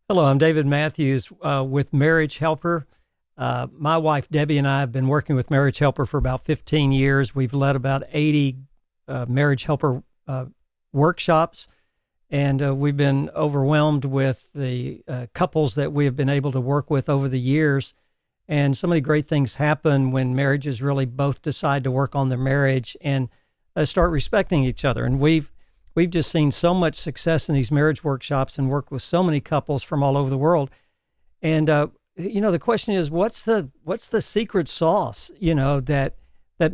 Hello, I'm David Mathews with Marriage Helper. My wife Debbie and I have been working with Marriage Helper for about 15 years. We've led about 80 Marriage Helper workshops, and we've been overwhelmed with the couples that we have been able to work with over the years. And so many great things happen when marriages really both decide to work on their marriage and start respecting each other. And we've just seen so much success in these marriage workshops and worked with so many couples from all over the world. And the question is, what's the secret sauce? That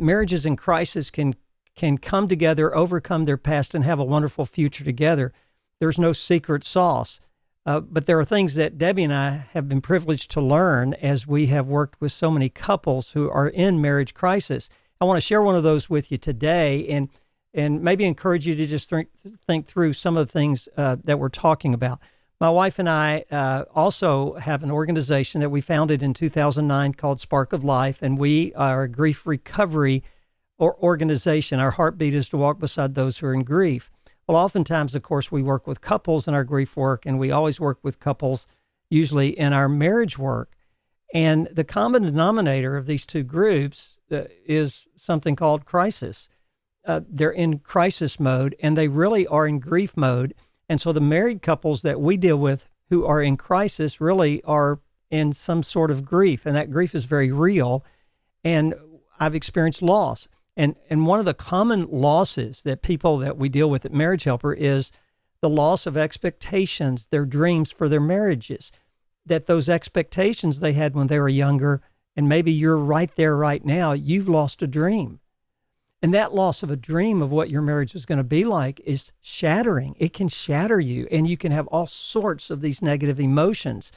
marriages in crisis can come together, overcome their past, and have a wonderful future together. There's no secret sauce, but there are things that Debbie and I have been privileged to learn as we have worked with so many couples who are in marriage crisis. I want to share one of those with you today, and maybe encourage you to just think through some of the things that we're talking about. My wife and I also have an organization that we founded in 2009 called Spark of Life, and we are a grief recovery organization. Our heartbeat is to walk beside those who are in grief. Well, oftentimes, of course, we work with couples in our grief work, and we always work with couples usually in our marriage work. And the common denominator of these two groups is something called crisis. They're in crisis mode, and they really are in grief mode. And so the married couples that we deal with who are in crisis really are in some sort of grief, and that grief is very real. And I've experienced loss. And one of the common losses that people that we deal with at Marriage Helper is the loss of expectations, their dreams for their marriages, that those expectations they had when they were younger, and maybe you're right there right now, you've lost a dream. And that loss of a dream of what your marriage is going to be like is shattering. It can shatter you, and you can have all sorts of these negative emotions.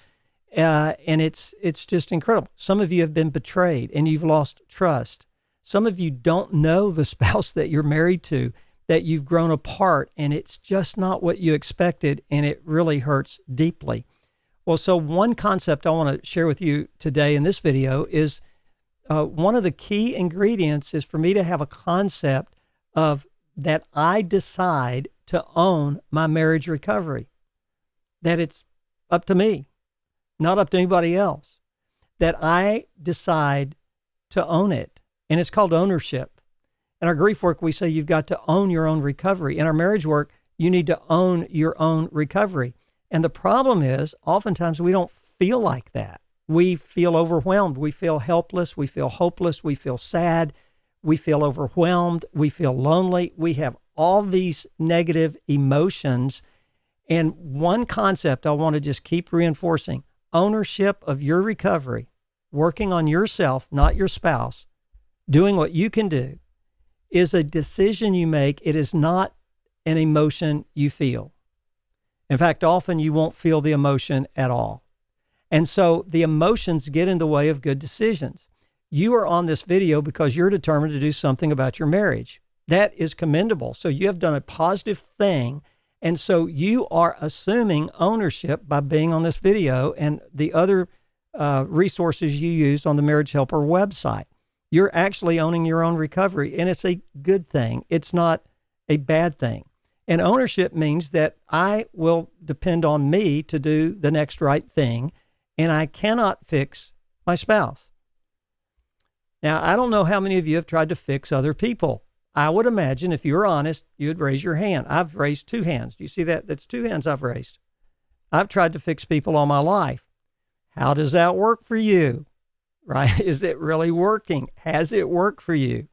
And it's just incredible. Some of you have been betrayed and you've lost trust. Some of you don't know the spouse that you're married to, that you've grown apart, and it's just not what you expected, and it really hurts deeply. Well, so one concept I want to share with you today in this video is one of the key ingredients is for me to have a concept of that I decide to own my marriage recovery, that it's up to me, not up to anybody else, that I decide to own it. And it's called ownership. In our grief work, we say you've got to own your own recovery. In our marriage work, you need to own your own recovery. And the problem is, oftentimes we don't feel like that. We feel overwhelmed. We feel helpless. We feel hopeless. We feel sad. We feel overwhelmed. We feel lonely. We have all these negative emotions. And one concept I want to just keep reinforcing, ownership of your recovery, working on yourself, not your spouse, doing what you can do, is a decision you make. It is not an emotion you feel. In fact, often you won't feel the emotion at all. And so the emotions get in the way of good decisions. You are on this video because you're determined to do something about your marriage. That is commendable. So you have done a positive thing. And so you are assuming ownership by being on this video and the other resources you use on the Marriage Helper website. You're actually owning your own recovery, and it's a good thing. It's not a bad thing. And ownership means that I will depend on me to do the next right thing, and I cannot fix my spouse. Now, I don't know how many of you have tried to fix other people. I would imagine if you were honest, you would raise your hand. I've raised two hands. Do you see that? That's two hands I've raised. I've tried to fix people all my life. How does that work for you? Right? Is it really working? Has it worked for you?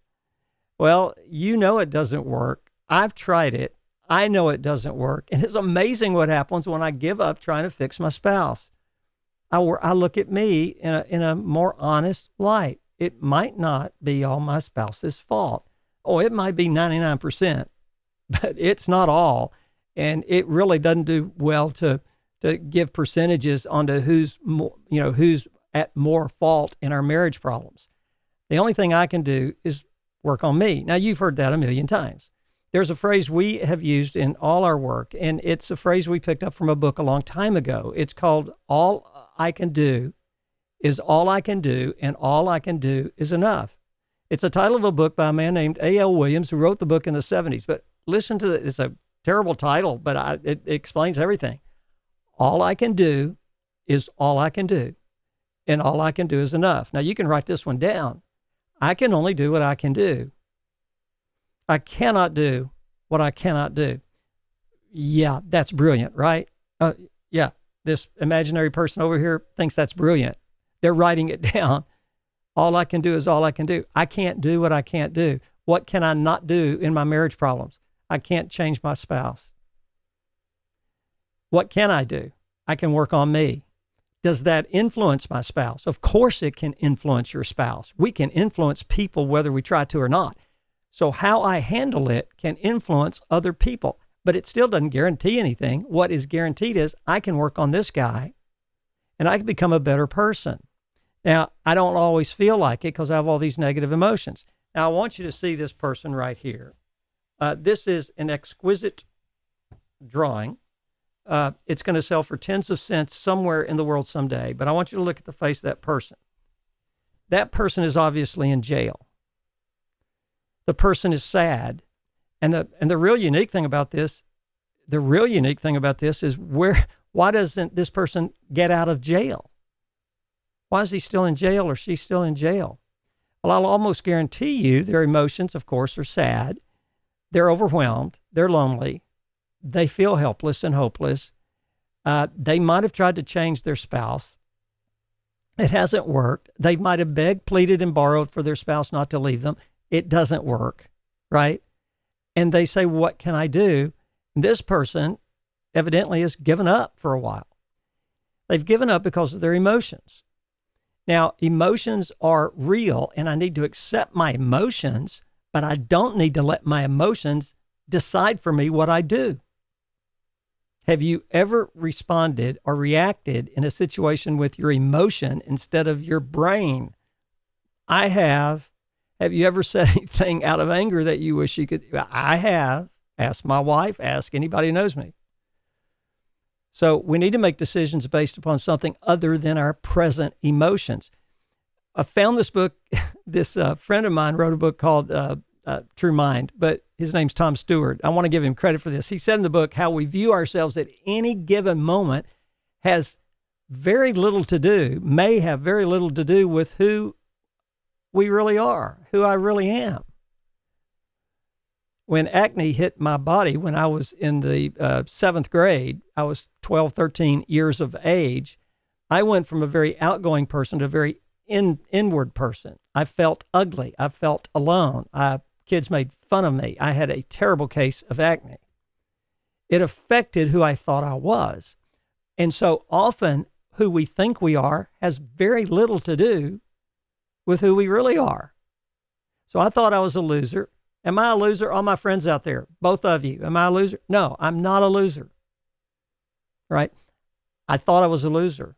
Well, you know it doesn't work. I've tried it. I know it doesn't work. And it's amazing what happens when I give up trying to fix my spouse. I look at me in a more honest light. It might not be all my spouse's fault. Oh, it might be 99%, but it's not all. And it really doesn't do well to give percentages onto who's at more fault in our marriage problems. The only thing I can do is work on me. Now, you've heard that a million times. There's a phrase we have used in all our work, and it's a phrase we picked up from a book a long time ago. It's called All I Can Do is All I Can Do, and All I Can Do is Enough. It's the title of a book by a man named A.L. Williams, who wrote the book in the 70s. But listen to it. It's a terrible title, but it explains everything. All I can do is all I can do, and all I can do is enough. Now, you can write this one down. I can only do what I can do. I cannot do what I cannot do. Yeah, that's brilliant, right? Yeah, this imaginary person over here thinks that's brilliant. They're writing it down. All I can do is all I can do. I can't do what I can't do. What can I not do in my marriage problems? I can't change my spouse. What can I do? I can work on me. Does that influence my spouse? Of course it can influence your spouse. We can influence people whether we try to or not. So how I handle it can influence other people, but it still doesn't guarantee anything. What is guaranteed is I can work on this guy and I can become a better person. Now, I don't always feel like it because I have all these negative emotions. Now, I want you to see this person right here. This is an exquisite drawing. It's going to sell for tens of cents somewhere in the world someday, but I want you to look at the face of that person. That person is obviously in jail. The person is sad. And the real unique thing about this, is why doesn't this person get out of jail? Why is he still in jail or she still in jail? Well, I'll almost guarantee you their emotions, of course, are sad. They're overwhelmed. They're lonely. They feel helpless and hopeless. They might have tried to change their spouse. It hasn't worked. They might have begged, pleaded, and borrowed for their spouse not to leave them. It doesn't work, right? And they say, what can I do? And this person evidently has given up for a while. They've given up because of their emotions. Now, emotions are real, and I need to accept my emotions, but I don't need to let my emotions decide for me what I do. Have you ever responded or reacted in a situation with your emotion instead of your brain? I have. Have you ever said anything out of anger that you wish you could? I have. Ask my wife. Ask anybody who knows me. So we need to make decisions based upon something other than our present emotions. I found this book. This friend of mine wrote a book called True Mind, but his name's Tom Stewart. I want to give him credit for this. He said in the book how we view ourselves at any given moment has very little to do, may have very little to do with who we really are, who I really am. When acne hit my body when I was in the seventh grade, I was 12, 13 years of age. I went from a very outgoing person to a very inward person. I felt ugly. I felt alone. Kids made fun of me. I had a terrible case of acne. It affected who I thought I was. And so often who we think we are has very little to do with who we really are. So I thought I was a loser. Am I a loser? All my friends out there, both of you, am I a loser? No, I'm not a loser. Right? I thought I was a loser.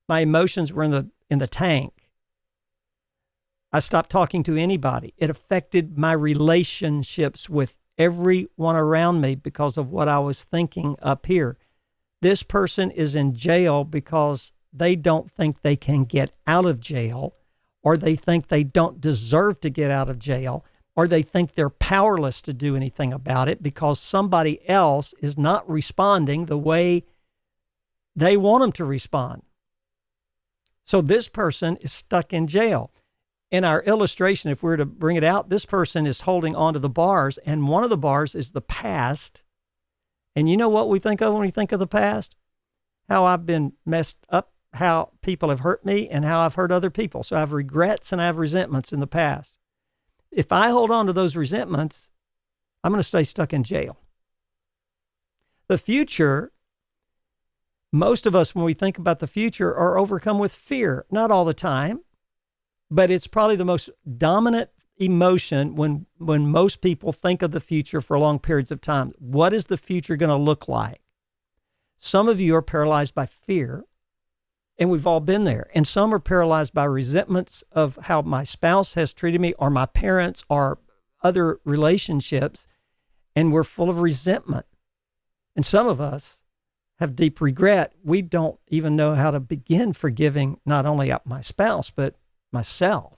My emotions were in the tank. I stopped talking to anybody. It affected my relationships with everyone around me because of what I was thinking up here. This person is in jail because they don't think they can get out of jail, or they think they don't deserve to get out of jail, or they think they're powerless to do anything about it because somebody else is not responding the way they want them to respond. So this person is stuck in jail. In our illustration, if we were to bring it out, this person is holding onto the bars, and one of the bars is the past. And you know what we think of when we think of the past? How I've been messed up, how people have hurt me, and how I've hurt other people. So I have regrets and I have resentments in the past. If I hold on to those resentments, I'm going to stay stuck in jail. The future, most of us, when we think about the future, are overcome with fear. Not all the time, but it's probably the most dominant emotion when most people think of the future for long periods of time. What is the future going to look like? Some of you are paralyzed by fear, and we've all been there. And some are paralyzed by resentments of how my spouse has treated me, or my parents, or other relationships, and we're full of resentment. And some of us have deep regret. We don't even know how to begin forgiving not only my spouse, but myself.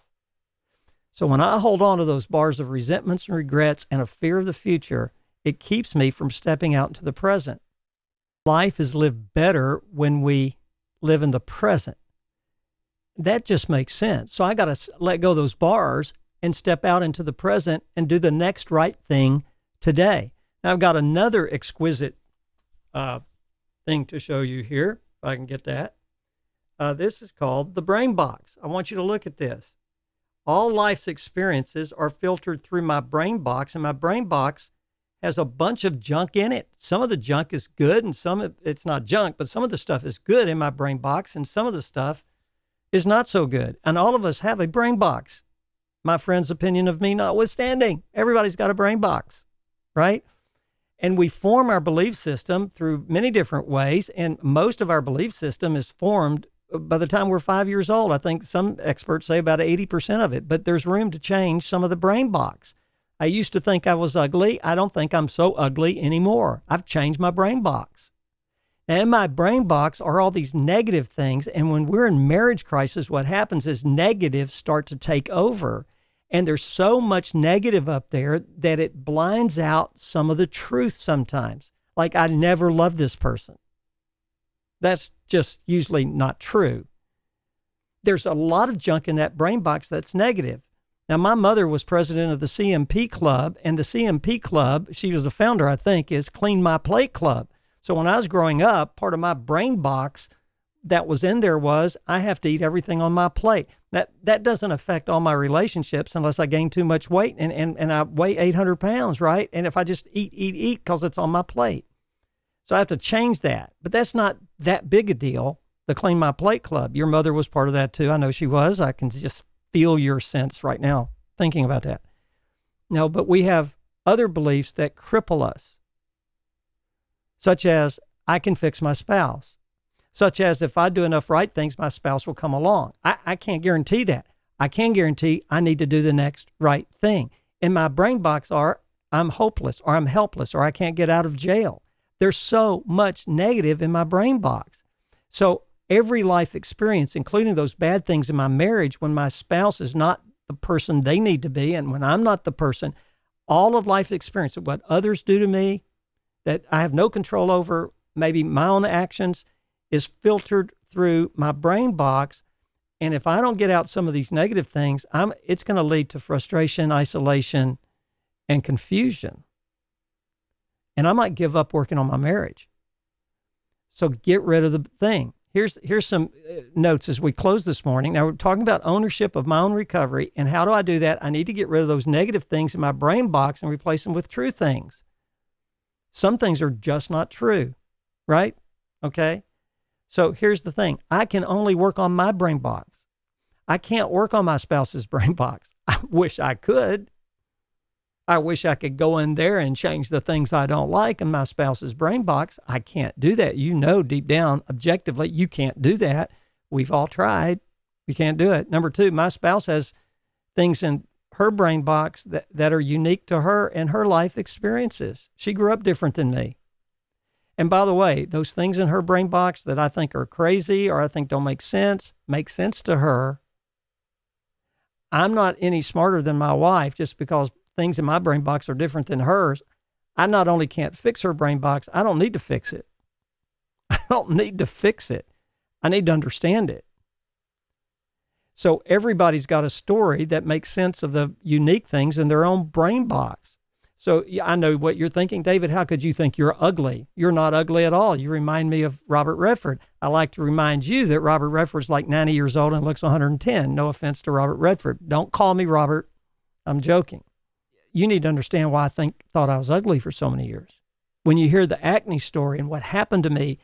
So when I hold on to those bars of resentments and regrets and a fear of the future, it keeps me from stepping out into the present. life is lived better when we live in the present. That just makes sense. So I got to let go of those bars and step out into the present and do the next right thing today. Now I've got another exquisite thing to show you here, if I can get that. This is called the brain box. I want you to look at this. All life's experiences are filtered through my brain box, and my brain box has a bunch of junk in it. Some of the junk is good, and some of it's not junk, but some of the stuff is good in my brain box, and some of the stuff is not so good. And all of us have a brain box. My friend's opinion of me notwithstanding, everybody's got a brain box, right? And we form our belief system through many different ways, and most of our belief system is formed by the time we're 5 years old. I think some experts say about 80% of it, but there's room to change some of the brain box. I used to think I was ugly. I don't think I'm so ugly anymore. I've changed my brain box. And in my brain box are all these negative things. And when we're in marriage crisis, what happens is negatives start to take over. And there's so much negative up there that it blinds out some of the truth sometimes. Like, I never loved this person. That's just usually not true. There's a lot of junk in that brain box that's negative. Now, my mother was president of the CMP Club, and the CMP Club, she was the founder, I think, is Clean My Plate Club. So when I was growing up, part of my brain box that was in there was, I have to eat everything on my plate. That doesn't affect all my relationships unless I gain too much weight, and I weigh 800 pounds, right? And if I just eat because it's on my plate. So I have to change that. But that's not that big a deal, the Clean My Plate Club. Your mother was part of that too. I know she was. I can just feel your sense right now thinking about that. No, but we have other beliefs that cripple us, such as I can fix my spouse, such as if I do enough right things, my spouse will come along. I can't guarantee that. I can guarantee I need to do the next right thing. In my brain box are, I'm hopeless, or I'm helpless, or I can't get out of jail. There's so much negative in my brain box. So every life experience, including those bad things in my marriage, when my spouse is not the person they need to be, and when I'm not the person, all of life experience, what others do to me that I have no control over, maybe my own actions, is filtered through my brain box. And if I don't get out some of these negative things, it's going to lead to frustration, isolation, and confusion. And I might give up working on my marriage. So get rid of the thing. Here's some notes as we close this morning. Now, we're talking about ownership of my own recovery. And how do I do that? I need to get rid of those negative things in my brain box and replace them with true things. Some things are just not true, right? Okay. So here's the thing. I can only work on my brain box. I can't work on my spouse's brain box. I wish I could. I wish I could go in there and change the things I don't like in my spouse's brain box. I can't do that. You know, deep down, objectively, you can't do that. We've all tried. We can't do it. Number two, my spouse has things in her brain box that are unique to her and her life experiences. She grew up different than me. And by the way, those things in her brain box that I think are crazy or I think don't make sense to her. I'm not any smarter than my wife just because things in my brain box are different than hers. I not only can't fix her brain box, I don't need to fix it. I don't need to fix it. I need to understand it. So everybody's got a story that makes sense of the unique things in their own brain box. So I know what you're thinking, David, how could you think you're ugly? You're not ugly at all. You remind me of Robert Redford. I like to remind you that Robert Redford's like 90 years old and looks 110. No offense to Robert Redford. Don't call me Robert. I'm joking. You need to understand why I thought I was ugly for so many years. When you hear the acne story and what happened to me,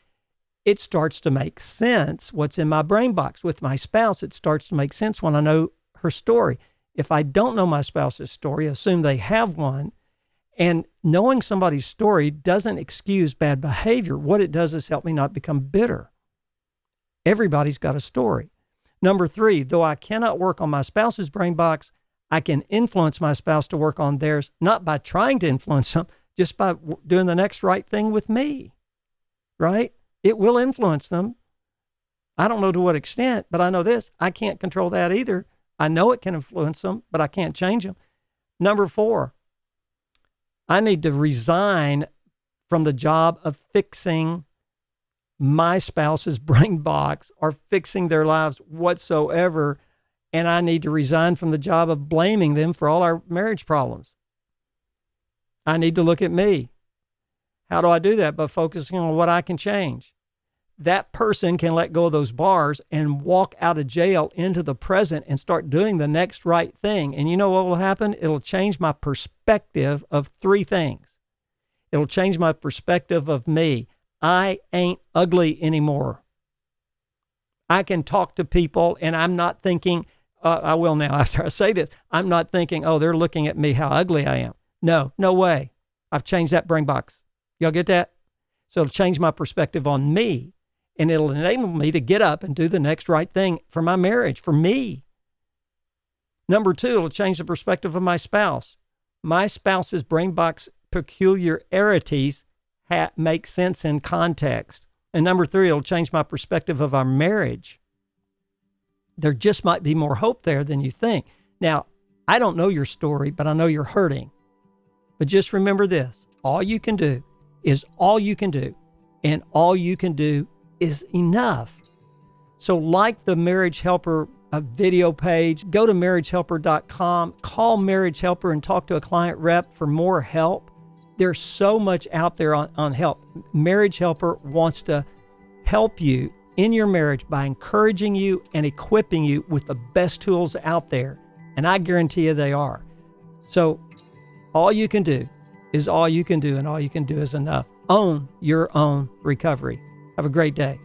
it starts to make sense what's in my brain box. With my spouse, it starts to make sense when I know her story. If I don't know my spouse's story, assume they have one, and knowing somebody's story doesn't excuse bad behavior. What it does is help me not become bitter. Everybody's got a story. Number three, though I cannot work on my spouse's brain box, I can influence my spouse to work on theirs, not by trying to influence them, just by doing the next right thing with me, right? It will influence them. I don't know to what extent, but I know this. I can't control that either. I know it can influence them, but I can't change them. Number four, I need to resign from the job of fixing my spouse's brain box or fixing their lives whatsoever, and I need to resign from the job of blaming them for all our marriage problems. I need to look at me. How do I do that? By focusing on what I can change. That person can let go of those bars and walk out of jail into the present and start doing the next right thing. And you know what will happen? It'll change my perspective of three things. It'll change my perspective of me. I ain't ugly anymore. I can talk to people and I'm not thinking, I will now after I say this, I'm not thinking, oh, they're looking at me, how ugly I am. No way. I've changed that brain box. Y'all get that? So it'll change my perspective on me, and it'll enable me to get up and do the next right thing for my marriage, for me. Number two, it'll change the perspective of my spouse. My spouse's brain box peculiarities make sense in context. And number three, it'll change my perspective of our marriage. There just might be more hope there than you think. Now, I don't know your story, but I know you're hurting. But just remember this, all you can do is all you can do, and all you can do is enough. So like the Marriage Helper video page, go to marriagehelper.com, call Marriage Helper and talk to a client rep for more help. There's so much out there on help. Marriage Helper wants to help you in your marriage by encouraging you and equipping you with the best tools out there. And I guarantee you they are. So all you can do is all you can do, and all you can do is enough. Own your own recovery. Have a great day.